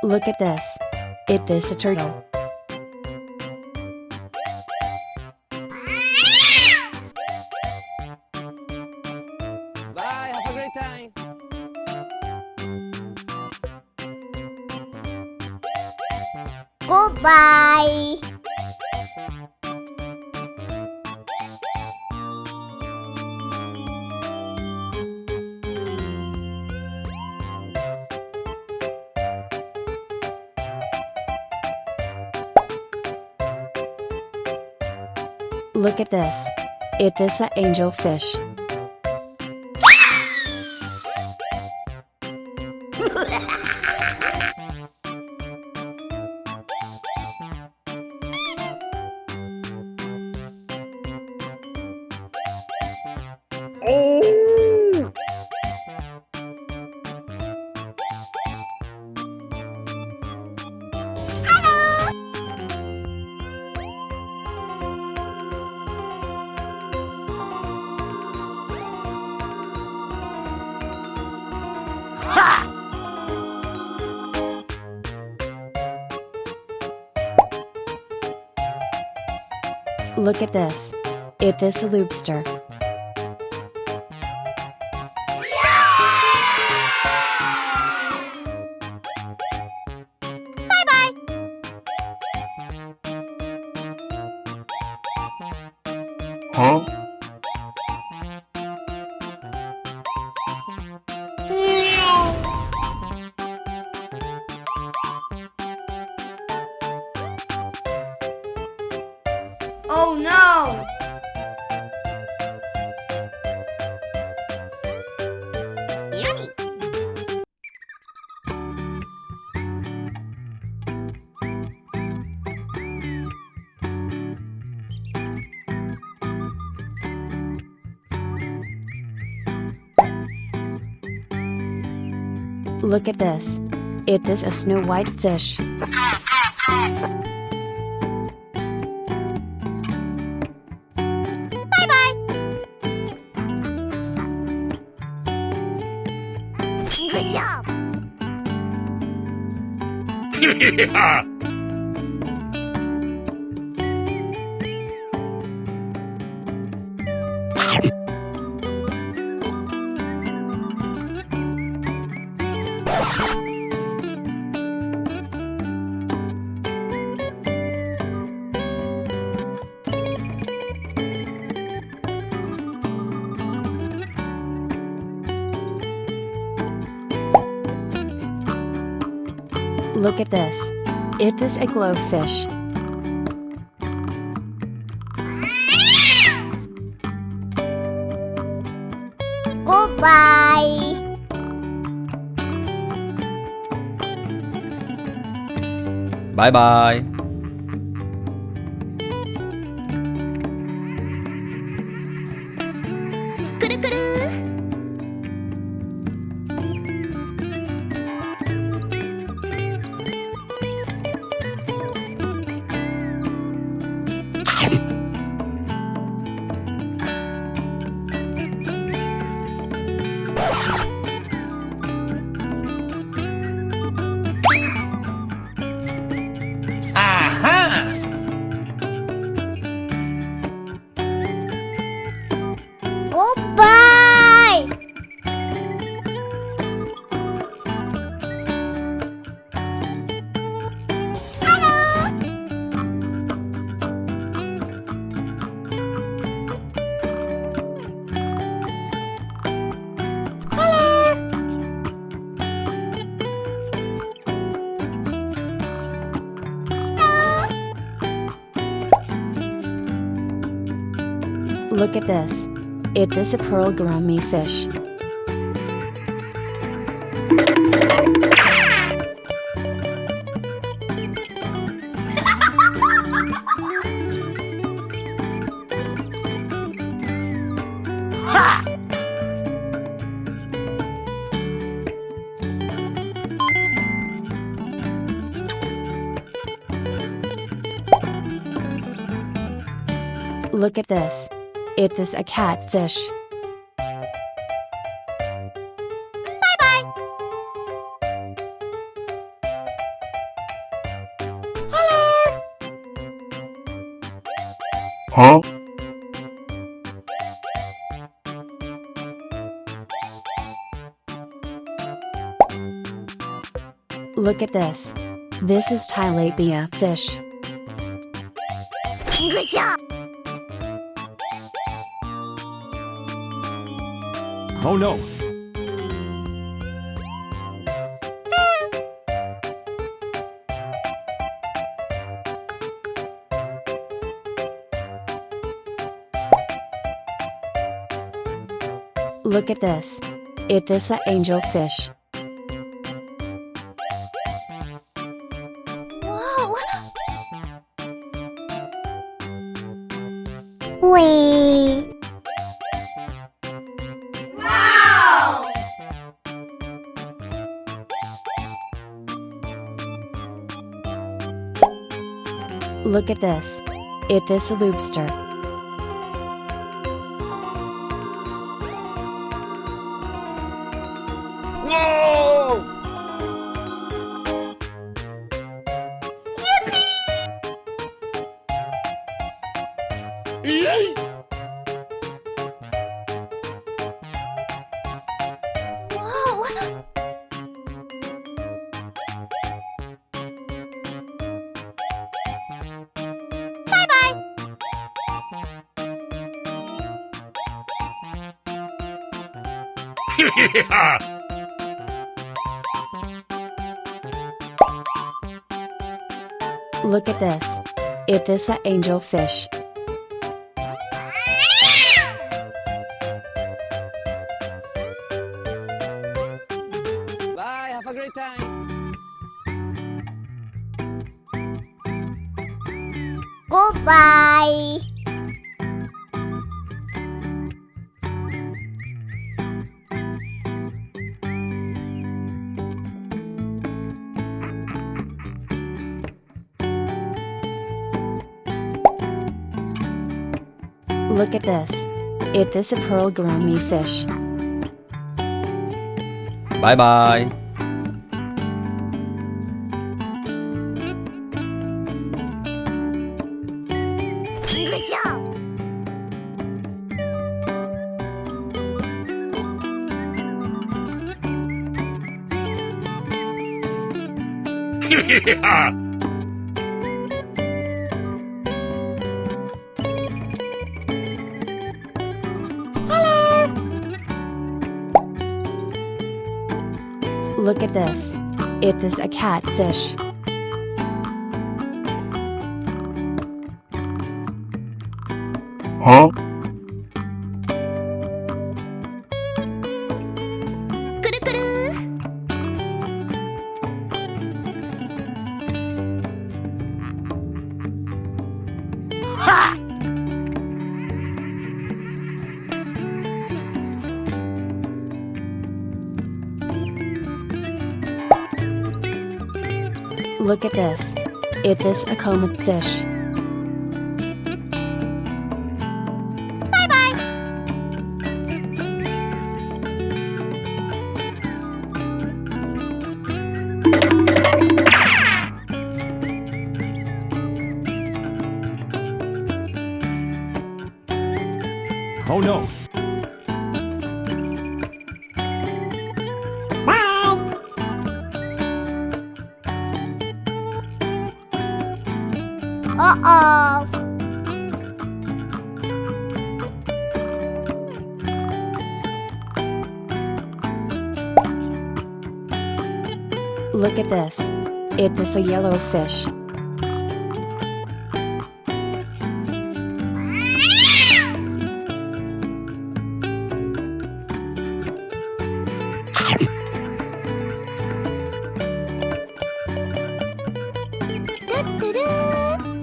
Look at this. It is a turtle. Bye, have a great time. Goodbye. Look at this. It is an angelfish. Oh! Look at this. It is a lobster. Huh? Oh no! Look at this. It is a snow white fish. Good job! Yeah! Look at this. It is a glowfish. Goodbye! Bye-bye. Goodbye! Look at this. It is a pearl gourami fish. Look at this. It is a catfish. Huh? Look at this. This is tilapia fish. Good job. Oh no! Look at this. It is an angelfish. Whoa. Wee. Wow. Look at this. It is a lobster. Whoa! Yay! Whoa. Look at this. It is an angelfish. Bye, have a great time. Goodbye. Look at this. It is a pearl gourami fish. Bye bye! Good job. Look at this. It is a catfish. Huh? Look at this. It is a comet fish. Oh no! Uh-oh. Look at this. It is a yellow fish.